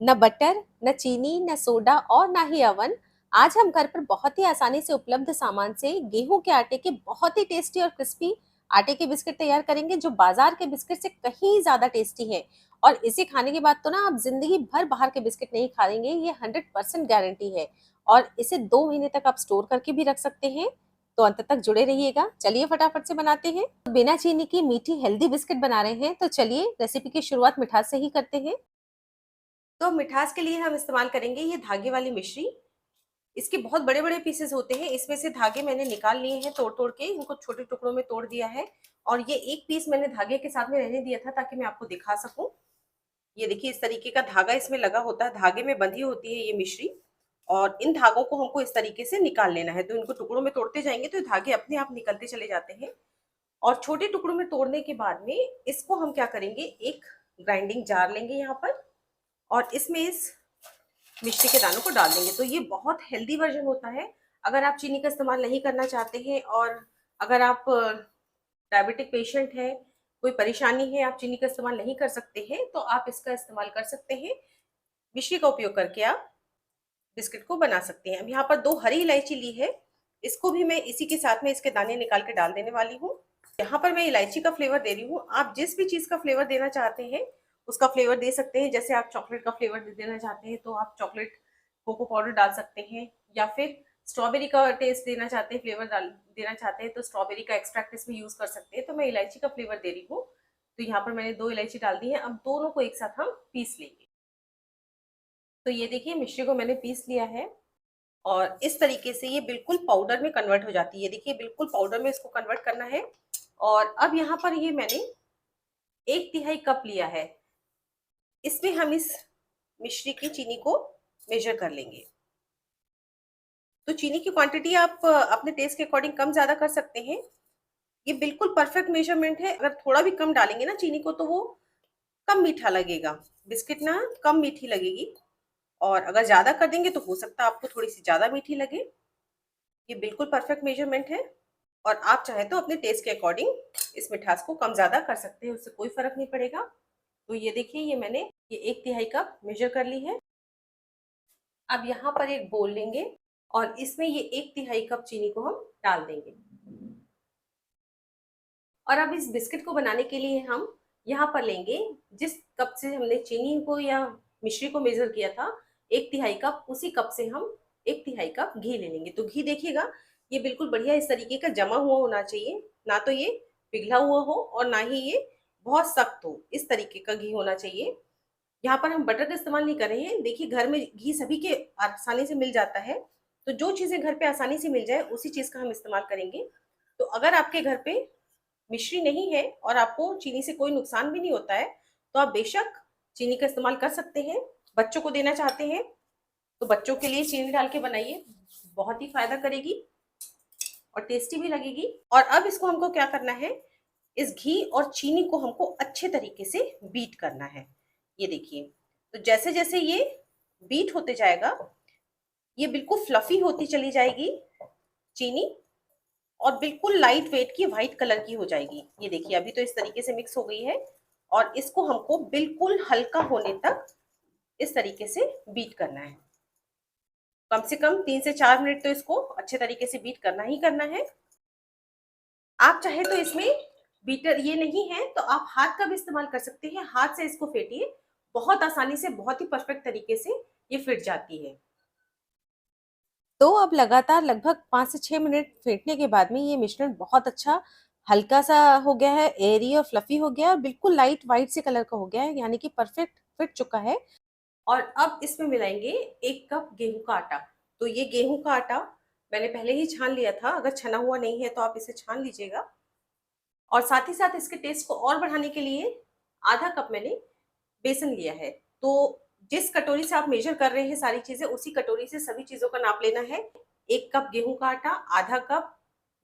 न बटर, न चीनी, न सोडा और ना ही अवन। आज हम घर पर बहुत ही आसानी से उपलब्ध सामान से गेहूं के आटे के बहुत ही टेस्टी और क्रिस्पी आटे के बिस्किट तैयार करेंगे, जो बाजार के बिस्किट से कहीं ज्यादा टेस्टी है। और इसे खाने के बाद तो ना आप जिंदगी भर बाहर के बिस्किट नहीं खाएंगे, ये 100% गारंटी है। और इसे 2 महीने तक आप स्टोर करके भी रख सकते हैं। तो अंत तक जुड़े रहिएगा। चलिए फटाफट से बनाते हैं। बिना चीनी की मीठी हेल्दी बिस्किट बना रहे हैं, तो चलिए रेसिपी की शुरुआत मिठास से ही करते हैं। तो मिठास के लिए हम इस्तेमाल करेंगे ये धागे वाली मिश्री। इसके बहुत बड़े बड़े पीसेस होते हैं, इसमें से धागे मैंने निकाल लिए हैं, तोड़ तोड़ के इनको छोटे टुकड़ों में तोड़ दिया है। और ये एक पीस मैंने धागे के साथ में रहने दिया था ताकि मैं आपको दिखा सकूं। ये देखिए, इस तरीके का धागा इसमें लगा होता है, धागे में बंधी होती है ये मिश्री। और इन धागों को हमको इस तरीके से निकाल लेना है। तो इनको टुकड़ों में तोड़ते जाएंगे तो धागे अपने आप निकलते चले जाते हैं। और छोटे टुकड़ों में तोड़ने के बाद में इसको हम क्या करेंगे, एक ग्राइंडिंग जार लेंगे यहाँ पर। और इसमें इस मिश्री के दानों को डाल देंगे। तो ये बहुत हेल्दी वर्जन होता है। अगर आप चीनी का इस्तेमाल नहीं करना चाहते हैं, और अगर आप डायबिटिक पेशेंट है, कोई परेशानी है, आप चीनी का इस्तेमाल नहीं कर सकते हैं, तो आप इसका इस्तेमाल कर सकते हैं। मिश्री का उपयोग करके आप बिस्किट को बना सकते हैं। अब यहाँ पर 2 हरी इलायची ली है, इसको भी मैं इसी के साथ में इसके दाने निकाल के डाल देने वाली हूँ। यहाँ पर मैं इलायची का फ्लेवर दे रही हूँ। आप जिस भी चीज का फ्लेवर देना चाहते हैं उसका फ्लेवर दे सकते हैं। जैसे आप चॉकलेट का फ्लेवर देना चाहते हैं तो आप चॉकलेट कोको पाउडर डाल सकते हैं, या फिर स्ट्रॉबेरी का टेस्ट देना चाहते हैं, फ्लेवर डाल देना चाहते हैं तो स्ट्रॉबेरी का एक्सट्रैक्ट इसमें यूज कर सकते हैं। तो मैं इलायची का फ्लेवर दे रही हूँ। तो यहाँ पर मैंने 2 इलायची डाल दी है। अब दोनों को एक साथ हम पीस लेंगे। तो ये देखिए, मिश्री को मैंने पीस लिया है और इस तरीके से ये बिल्कुल पाउडर में कन्वर्ट हो जाती है। देखिए, बिल्कुल पाउडर में इसको कन्वर्ट करना है। और अब यहाँ पर ये मैंने 1/3 कप लिया है। इसमें हम इस मिश्री की चीनी को मेजर कर लेंगे। तो चीनी की क्वांटिटी आप अपने टेस्ट के अकॉर्डिंग कम ज्यादा कर सकते हैं। ये बिल्कुल परफेक्ट मेजरमेंट है। अगर थोड़ा भी कम डालेंगे ना चीनी को तो वो कम मीठा लगेगा, बिस्किट ना कम मीठी लगेगी। और अगर ज्यादा कर देंगे तो हो सकता है आपको थोड़ी सी ज्यादा मीठी लगे। ये बिल्कुल परफेक्ट मेजरमेंट है। और आप चाहे तो अपने टेस्ट के अकॉर्डिंग इस मिठास को कम ज्यादा कर सकते हैं, उससे कोई फर्क नहीं पड़ेगा। तो ये देखिए, ये मैंने ये 1/3 कप मेजर कर ली है। अब यहाँ पर एक बोल लेंगे और इसमें ये 1/3 कप चीनी को हम डाल देंगे। और अब इस बिस्किट को बनाने के लिए हम यहाँ पर लेंगे, जिस कप से हमने चीनी को या मिश्री को मेजर किया था 1/3 कप, उसी कप से हम 1/3 कप घी ले लेंगे। तो घी देखिएगा, ये बिल्कुल बढ़िया इस तरीके का जमा हुआ होना चाहिए, ना तो ये पिघला हुआ हो और ना ही ये बहुत सख्त हो। इस तरीके का घी होना चाहिए। यहाँ पर हम बटर का इस्तेमाल नहीं कर रहे हैं। देखिए, घर में घी सभी के आसानी से मिल जाता है। तो जो चीजें घर पे आसानी से मिल जाए उसी चीज का हम इस्तेमाल करेंगे। तो अगर आपके घर पे मिश्री नहीं है और आपको चीनी से कोई नुकसान भी नहीं होता है, तो आप बेशक चीनी का इस्तेमाल कर सकते हैं। बच्चों को देना चाहते हैं तो बच्चों के लिए चीनी डाल के बनाइए, बहुत ही फायदा करेगी और टेस्टी भी लगेगी। और अब इसको हमको क्या करना है, इस घी और चीनी को हमको अच्छे तरीके से बीट करना है। ये देखिए, तो जैसे जैसे ये बीट होते जाएगा ये बिल्कुल फ्लफी होती चली जाएगी चीनी, और बिल्कुल लाइट वेट की व्हाइट कलर की हो जाएगी। ये देखिए, अभी तो इस तरीके से मिक्स हो गई है। और इसको हमको बिल्कुल हल्का होने तक इस तरीके से बीट करना है। कम से कम 3 से 4 मिनट तो इसको अच्छे तरीके से बीट करना ही करना है। आप चाहे तो इसमें बीटर ये नहीं है तो आप हाथ का भी इस्तेमाल कर सकते हैं। हाथ से इसको फेंटिए, बहुत आसानी से, बहुत ही परफेक्ट तरीके से ये फिट जाती है। तो अब लगातार लगभग 5 से 6 मिनट फेंटने के बाद में ये मिश्रण बहुत अच्छा हल्का सा हो गया है, एयरी और फ्लफी हो गया है और बिल्कुल लाइट वाइट से कलर का हो गया है, यानी कि परफेक्ट फिट चुका है। और अब इसमें मिलाएंगे 1 कप गेहूं का आटा। तो ये गेहूं का आटा मैंने पहले ही छान लिया था। अगर छना हुआ नहीं है तो आप इसे छान लीजिएगा। और साथ ही साथ इसके टेस्ट को और बढ़ाने के लिए ½ कप मैंने बेसन लिया है। तो जिस कटोरी से आप मेजर कर रहे हैं सारी चीजें, उसी कटोरी से सभी चीजों का नाप लेना है। 1 कप गेहूं का आटा, ½ कप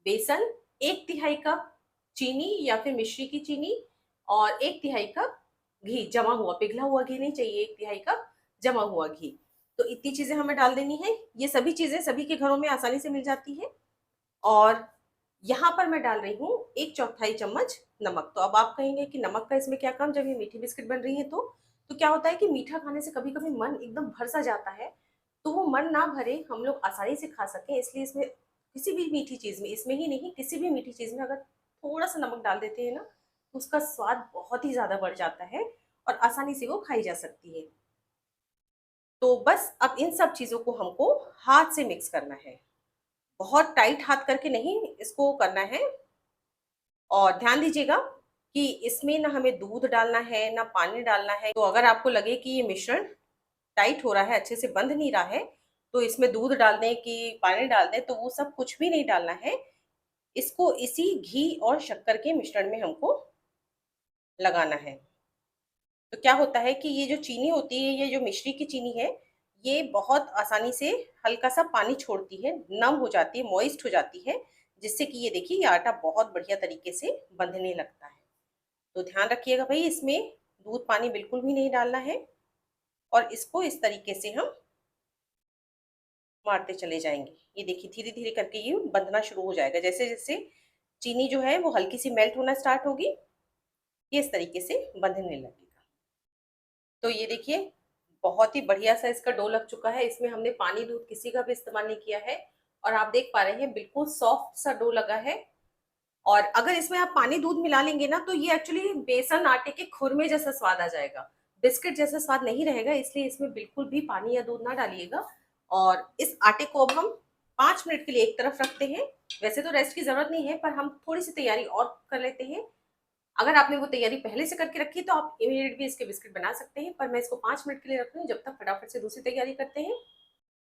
बेसन, 1/3 कप चीनी या फिर मिश्री की चीनी, और 1/3 कप घी, जमा हुआ, पिघला हुआ घी नहीं चाहिए, 1/3 कप जमा हुआ घी। तो इतनी चीजें हमें डाल देनी है। ये सभी चीजें सभी के घरों में आसानी से मिल जाती है। और यहाँ पर मैं डाल रही हूँ 1/4 चम्मच नमक। तो अब आप कहेंगे कि नमक का इसमें क्या काम, जब ये मीठी बिस्किट बन रही है तो तो क्या होता है कि मीठा खाने से कभी-कभी मन एकदम भर सा जाता है, तो वो मन ना भरे, हम लोग आसानी से खा सकें इसलिए इसमें किसी भी मीठी चीज़ में, इसमें ही नहीं किसी भी मीठी चीज़ में अगर थोड़ा-सा नमक डाल देते हैं ना, तो उसका स्वाद बहुत ही ज़्यादा बढ़ जाता है और आसानी से वो खाई जा सकती है। तो बस अब इन सब चीज़ों को हमको हाथ से मिक्स करना है। बहुत टाइट हाथ करके नहीं इसको करना है। और ध्यान दीजिएगा कि इसमें ना हमें दूध डालना है, ना पानी डालना है। तो अगर आपको लगे कि ये मिश्रण टाइट हो रहा है, अच्छे से बंध नहीं रहा है, तो इसमें दूध डाल दें कि पानी डाल दें, तो वो सब कुछ भी नहीं डालना है। इसको इसी घी और शक्कर के मिश्रण में हमको लगाना है। तो क्या होता है कि ये जो चीनी होती है, ये जो मिश्री की चीनी है, ये बहुत आसानी से हल्का-सा पानी छोड़ती है, नम हो जाती है, मॉइस्ट हो जाती है, जिससे कि ये देखिए ये आटा बहुत बढ़िया तरीके से बंधने लगता है। तो ध्यान रखिएगा भई इसमें दूध पानी बिल्कुल भी नहीं डालना है और इसको इस तरीके से हम मारते चले जाएँगे। ये देखिए धीरे-धीरे करके ये बंधना शुरू हो जाएगा। जैसे-जैसे चीनी जो है वो हल्की-सी मेल्ट होना स्टार्ट होगी, ये इस तरीके से बंधने लगेगा। तो ये देखिए बहुत ही बढ़िया सा इसका डो लग चुका है। इसमें हमने पानी दूध किसी का भी इस्तेमाल नहीं किया है और आप देख पा रहे हैं बिल्कुल सॉफ्ट सा डो लगा है। और अगर इसमें आप पानी दूध मिला लेंगे ना तो ये एक्चुअली बेसन आटे के खुरमे जैसा स्वाद आ जाएगा, बिस्किट जैसा स्वाद नहीं रहेगा, इसलिए इसमें बिल्कुल भी पानी या दूध ना डालिएगा। और इस आटे को अब हम 5 मिनट के लिए एक तरफ रखते हैं। वैसे तो रेस्ट की जरूरत नहीं है, पर हम थोड़ी सी तैयारी और कर लेते हैं। अगर आपने वो तैयारी पहले से करके रखी तो आप इमीडिएट भी इसके बिस्किट बना सकते हैं, पर मैं इसको 5 मिनट के लिए रख रही हूँ जब तक फटाफट से दूसरी तैयारी करते हैं।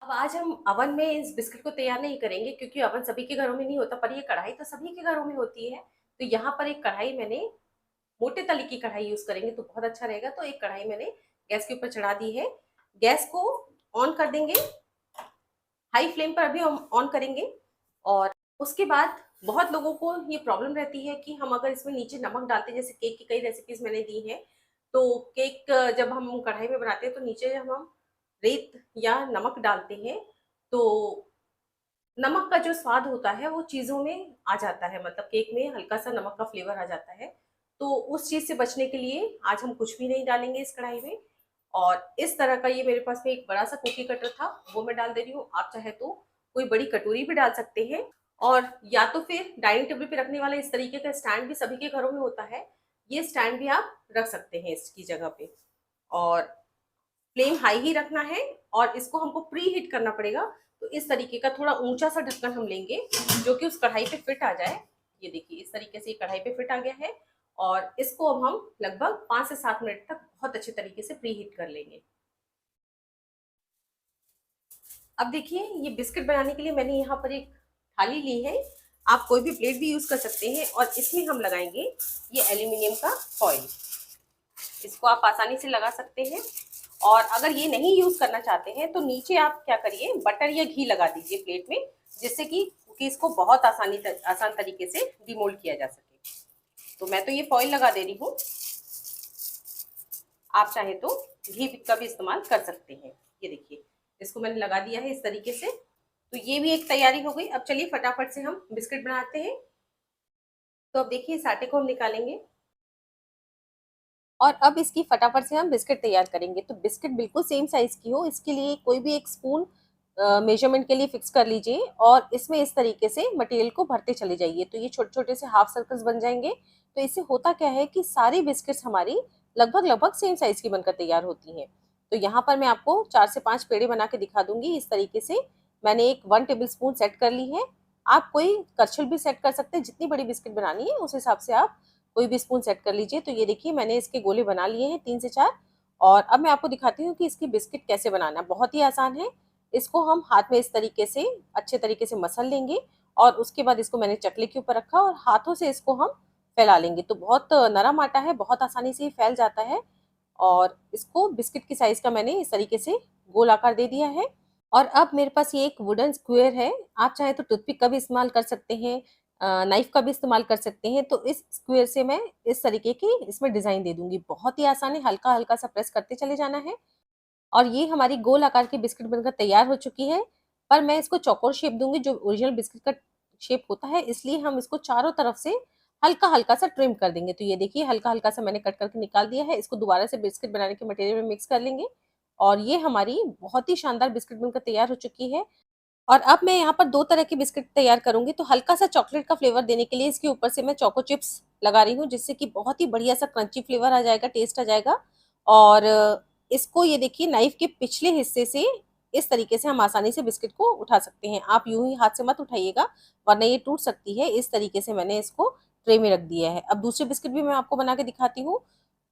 अब आज हम अवन में इस बिस्किट को तैयार नहीं करेंगे क्योंकि अवन सभी के घरों में नहीं होता, पर ये कढ़ाई तो सभी के घरों में होती है। तो यहाँ पर एक कढ़ाई मैंने मोटे तले की कढ़ाई यूज करेंगे तो बहुत अच्छा रहेगा। तो एक कढ़ाई मैंने गैस के ऊपर चढ़ा दी है। गैस को ऑन कर देंगे, हाई फ्लेम पर अभी हम ऑन करेंगे। और उसके बाद बहुत लोगों को ये प्रॉब्लम रहती है कि हम अगर इसमें नीचे नमक डालते हैं, जैसे केक की कई रेसिपीज मैंने दी हैं, तो केक जब हम कढ़ाई में बनाते हैं तो नीचे जब हम रेत या नमक डालते हैं तो नमक का जो स्वाद होता है वो चीज़ों में आ जाता है, मतलब केक में हल्का-सा नमक का फ्लेवर आ जाता है। तो उस चीज़ से बचने के लिए आज हम कुछ भी नहीं डालेंगे इस कढ़ाई में। और इस तरह का ये मेरे पास में एक बड़ा-सा कुकी कटर था, वो मैं डाल दे रही हूँ। आप चाहे तो कोई बड़ी कटोरी भी डाल सकते हैं और या तो फिर डाइनिंग टेबल पे रखने वाला इस तरीके का स्टैंड भी सभी के घरों में होता है। ये स्टैंड भी आप रख सकते हैं इसकी जगह पे। और फ्लेम हाई ही रखना है और इसको हमको प्री हीट करना पड़ेगा। तो इस तरीके का थोड़ा ऊंचा सा ढक्कन हम लेंगे जो कि उस कढ़ाई पे फिट आ जाए। ये देखिए इस तरीके से ये कढ़ाई पे फिट आ गया है और इसको अब हम लगभग 5 से 7 मिनट तक बहुत अच्छे तरीके से प्री हीट कर लेंगे। अब देखिए ये बिस्किट बनाने के लिए मैंने यहाँ पर एक थाली ली है। आप कोई भी प्लेट भी यूज कर सकते हैं और इसमें हम लगाएंगे ये एल्यूमिनियम का फॉइल। इसको आप आसानी से लगा सकते हैं। और अगर ये नहीं यूज करना चाहते हैं तो नीचे आप क्या करिए, बटर या घी लगा दीजिए प्लेट में, जिससे कि कुकीज को बहुत आसान तरीके से डिमोल्ड किया जा सके। तो मैं तो ये फॉइल लगा दे रही हूँ, आप चाहे तो घी का भी इस्तेमाल कर सकते हैं। ये देखिए इसको मैंने लगा दिया है इस तरीके से। तो ये भी एक तैयारी हो गई। अब चलिए फटाफट से हम बिस्किट बनाते हैं। तो अब देखिए इस आटे को हम निकालेंगे और अब इसकी फटाफट से हम बिस्किट तैयार करेंगे। तो बिस्किट बिल्कुल सेम साइज की हो, इसके लिए कोई भी एक स्पून मेजरमेंट के लिए फिक्स कर लीजिए और इसमें इस तरीके से मटेरियल को भरते चले जाइए। तो ये छोटे छोटे से हाफ सर्कल्स बन जाएंगे। तो इससे होता क्या है कि सारी बिस्किट्स हमारी लगभग लगभग सेम साइज की बनकर तैयार होती हैं। तो यहाँ पर मैं आपको 4 से 5 पेड़े बना के दिखा दूंगी। इस तरीके से मैंने एक 1 टेबल स्पून सेट कर ली है। आप कोई करछल भी सेट कर सकते हैं, जितनी बड़ी बिस्किट बनानी है उस हिसाब से आप कोई भी स्पून सेट कर लीजिए। तो ये देखिए मैंने इसके गोले बना लिए हैं 3 से 4। और अब मैं आपको दिखाती हूँ कि इसकी बिस्किट कैसे बनाना है। बहुत ही आसान है। इसको हम हाथ में इस तरीके से अच्छे तरीके से मसल लेंगे और उसके बाद इसको मैंने चकले के ऊपर रखा और हाथों से इसको हम फैला लेंगे। तो बहुत नरम आटा है, बहुत आसानी से फैल जाता है। और इसको बिस्किट की साइज का मैंने इस तरीके से गोल आकार दे दिया है। और अब मेरे पास ये एक वुडन स्क्वायर है। आप चाहे तो टूथपिक का भी इस्तेमाल कर सकते हैं, नाइफ का भी इस्तेमाल कर सकते हैं। तो इस स्क्वायर से मैं इस तरीके की इसमें डिजाइन दे दूंगी। बहुत ही आसान है, हल्का हल्का सा प्रेस करते चले जाना है। और ये हमारी गोल आकार की बिस्किट बनकर तैयार हो चुकी है। पर मैं इसको चौकोर शेप दूंगी जो ओरिजिनल बिस्किट का शेप होता है, इसलिए हम इसको चारों तरफ से हल्का हल्का सा ट्रिम कर देंगे। तो ये देखिए हल्का हल्का सा मैंने कट करके निकाल दिया है। इसको दोबारा से बिस्किट बनाने के मटेरियल में मिक्स कर लेंगे और ये हमारी बहुत ही शानदार बिस्किट बनकर तैयार हो चुकी है। और अब मैं यहाँ पर 2 तरह की बिस्किट तैयार करूँगी। तो हल्का-सा चॉकलेट का फ्लेवर देने के लिए इसके ऊपर से मैं चोको चिप्स लगा रही हूँ, जिससे कि बहुत ही बढ़िया-सा क्रंची फ्लेवर आ जाएगा, टेस्ट आ जाएगा। और इसको ये देखिए नाइफ के पिछले हिस्से से इस तरीके से हम आसानी से बिस्किट को उठा सकते हैं। आप यूँ ही हाथ से मत उठाइएगा, वरना ये टूट सकती है। इस तरीके से मैंने इसको ट्रे में रख दिया है। अब दूसरी बिस्किट भी मैं आपको बना के दिखाती हूँ।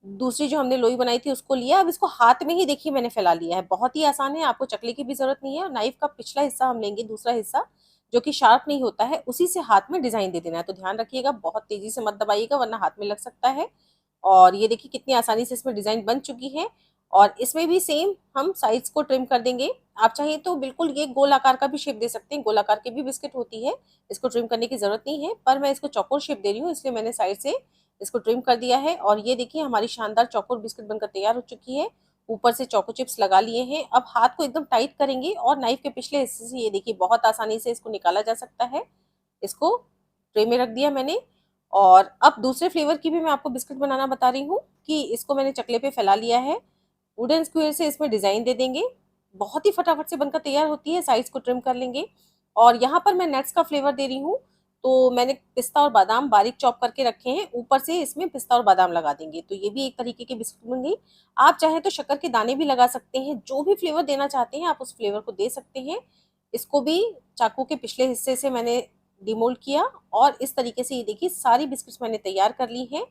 दूसरी जो हमने लोई बनाई थी उसको लिया, अब इसको हाथ में ही देखिए मैंने फैला लिया है। बहुत ही आसान है, आपको चकले की भी ज़रूरत नहीं है। और नाइफ का पिछला हिस्सा हम लेंगे, दूसरा हिस्सा जो कि शार्प नहीं होता है, उसी से हाथ में डिज़ाइन दे देना है। तो ध्यान रखिएगा, बहुत तेज़ी से मत दबाइएगा वरना हाथ में लग सकता है। और ये देखिए कितनी आसानी से इसमें डिज़ाइन बन चुकी है। और इसमें भी सेम हम साइड्स को ट्रिम कर देंगे। आप चाहें तो बिल्कुल ये गोल आकार का भी शेप दे सकते हैं, गोल आकार की भी बिस्किट होती है, इसको ट्रिम करने की ज़रूरत नहीं है। पर मैं इसको चौकोर शेप दे रही हूँ, इसलिए मैंने साइड से इसको ट्रिम कर दिया है। और ये देखिए हमारी शानदार चौकोर बिस्किट बनकर तैयार हो चुकी है। ऊपर से चोको चिप्स लगा लिए हैं। अब हाथ को एकदम टाइट करेंगे और नाइफ के पिछले हिस्से से ये देखिए बहुत आसानी से इसको निकाला जा सकता है। इसको ट्रे में रख दिया मैंने। और अब दूसरे फ्लेवर की भी मैं आपको बिस्किट बनाना बता रही हूँ कि इसको मैंने चकले पे फैला लिया है। वुडन स्क्वायर से इसमें डिज़ाइन दे देंगे। बहुत ही फटाफट से बनकर तैयार होती है, साइड्स को ट्रिम कर लेंगे। और यहाँ पर मैं नट्स का फ्लेवर दे रही हूँ। तो मैंने पिस्ता और बादाम बारीक चॉप करके रखे हैं, ऊपर से इसमें पिस्ता और बादाम लगा देंगे। तो ये भी एक तरीके की बिस्किट बन गई। आप चाहें तो शक्कर के दाने भी लगा सकते हैं, जो भी फ्लेवर देना चाहते हैं आप उस फ्लेवर को दे सकते हैं। इसको भी चाकू के पिछले हिस्से से मैंने डिमोल्ड किया और इस तरीके से ये देखिए सारी बिस्किट्स मैंने तैयार कर ली हैं।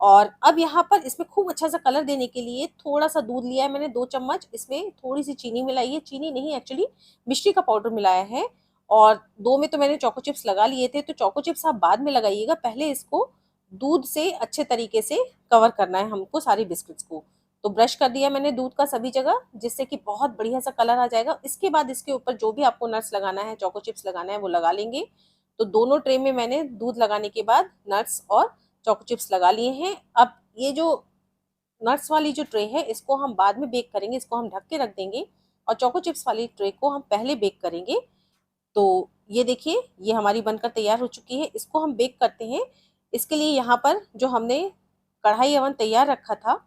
और अब यहाँ पर इसमें खूब अच्छा सा कलर देने के लिए थोड़ा सा दूध लिया है मैंने 2 चम्मच, इसमें थोड़ी सी चीनी मिलाई है, चीनी नहीं एक्चुअली मिश्री का पाउडर मिलाया है। और 2 में तो मैंने चोको चिप्स लगा लिए थे, तो चोको चिप्स आप बाद में लगाइएगा, पहले इसको दूध से अच्छे तरीके से कवर करना है हमको सारी बिस्किट्स को। तो ब्रश कर दिया मैंने दूध का सभी जगह, जिससे कि बहुत बढ़िया सा कलर आ जाएगा। इसके बाद इसके ऊपर जो भी आपको नट्स लगाना है, चोको चिप्स लगाना है वो लगा लेंगे। तो दोनों ट्रे में मैंने दूध लगाने के बाद नट्स और चोको चिप्स लगा लिए हैं। अब ये जो नट्स वाली जो ट्रे है इसको हम बाद में बेक करेंगे, इसको हम ढक के रख देंगे। और चोको चिप्स वाली ट्रे को हम पहले बेक करेंगे। तो ये देखिए ये हमारी बनकर तैयार हो चुकी है, इसको हम बेक करते हैं। इसके लिए यहाँ पर जो हमने कढ़ाई अवन तैयार रखा था,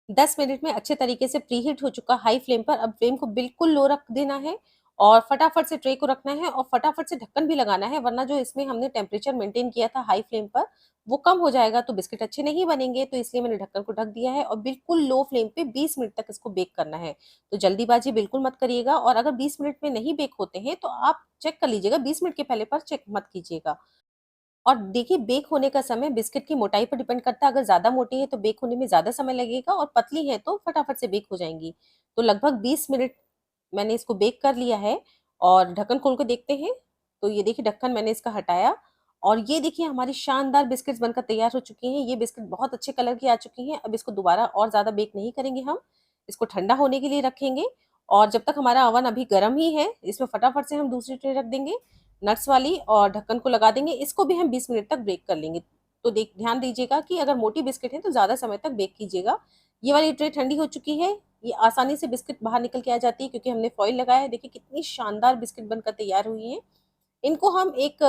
10 मिनट में अच्छे तरीके से प्रीहीट हो चुका हाई फ्लेम पर। अब फ्लेम को बिल्कुल लो रख देना है और फटाफट से ट्रे को रखना है और फटाफट से ढक्कन भी लगाना है, वरना जो इसमें हमने टेम्परेचर मेंटेन किया था हाई फ्लेम पर वो कम हो जाएगा तो बिस्किट अच्छे नहीं बनेंगे। तो इसलिए मैंने ढक्कन को ढक दिया है और बिल्कुल लो फ्लेम पे 20 मिनट तक इसको बेक करना है। तो जल्दीबाजी बिल्कुल मत करिएगा और अगर 20 मिनट में नहीं बेक होते हैं तो आप चेक कर लीजिएगा, 20 मिनट के पहले पर चेक मत कीजिएगा। और देखिए बेक होने का समय बिस्किट की मोटाई पर डिपेंड करता है, अगर ज़्यादा मोटी है तो बेक होने में ज़्यादा समय लगेगा और पतली है तो फटाफट से बेक हो जाएंगी। तो लगभग 20 मिनट मैंने इसको बेक कर लिया है। और ढक्कन खोल के देखते हैं। तो ये देखिए ढक्कन मैंने इसका हटाया और ये देखिए हमारी शानदार बिस्किट्स बनकर तैयार हो चुकी हैं। ये बिस्किट बहुत अच्छे कलर की आ चुकी हैं। अब इसको दोबारा और ज़्यादा बेक नहीं करेंगे हम, इसको ठंडा होने के लिए रखेंगे। और जब तक हमारा अवन अभी गर्म ही है, इसमें फटाफट से हम दूसरी ट्रे रख देंगे नट्स वाली और ढक्कन को लगा देंगे। इसको भी हम 20 मिनट तक बेक कर लेंगे। तो देख ध्यान दीजिएगा कि अगर मोटी बिस्किट है तो ज़्यादा समय तक बेक कीजिएगा। ये वाली ट्रे ठंडी हो चुकी है, ये आसानी से बिस्किट बाहर निकल के आ जाती है क्योंकि हमने फॉइल लगाया है। देखिए कितनी शानदार बिस्किट बनकर तैयार हुई है। इनको हम एक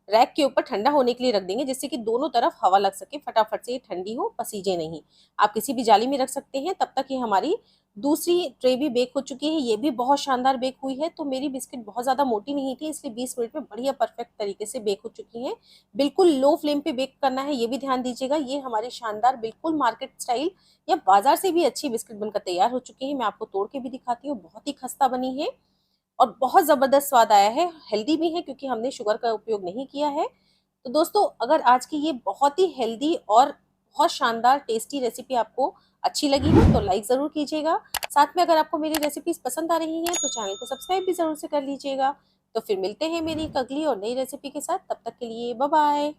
रैक के ऊपर ठंडा होने के लिए रख देंगे, जिससे कि दोनों तरफ हवा लग सके, फटाफट से ये ठंडी हो, पसीजे नहीं। आप किसी भी जाली में रख सकते हैं। तब तक ये हमारी दूसरी ट्रे भी बेक हो चुकी है, ये भी बहुत शानदार बेक हुई है। तो मेरी बिस्किट बहुत ज़्यादा मोटी नहीं थी, इसलिए 20 मिनट में बढ़िया परफेक्ट तरीके से बेक हो चुकी हैं। बिल्कुल लो फ्लेम पे बेक करना है, ये भी ध्यान दीजिएगा। ये हमारी शानदार बिल्कुल मार्केट स्टाइल या बाजार से भी अच्छी बिस्किट बनकर तैयार हो चुकी है। मैं आपको तोड़ के भी दिखाती हूँ, बहुत ही खस्ता बनी है और बहुत ज़बरदस्त स्वाद आया है। हेल्दी भी है क्योंकि हमने शुगर का उपयोग नहीं किया है। तो दोस्तों अगर आज की ये बहुत ही हेल्दी और बहुत शानदार टेस्टी रेसिपी आपको अच्छी लगी हो तो लाइक ज़रूर कीजिएगा। साथ में अगर आपको मेरी रेसिपीज़ पसंद आ रही हैं तो चैनल को सब्सक्राइब भी ज़रूर से कर लीजिएगा। तो फिर मिलते हैं मेरी एक अगली और नई रेसिपी के साथ, तब तक के लिए बाय बाय।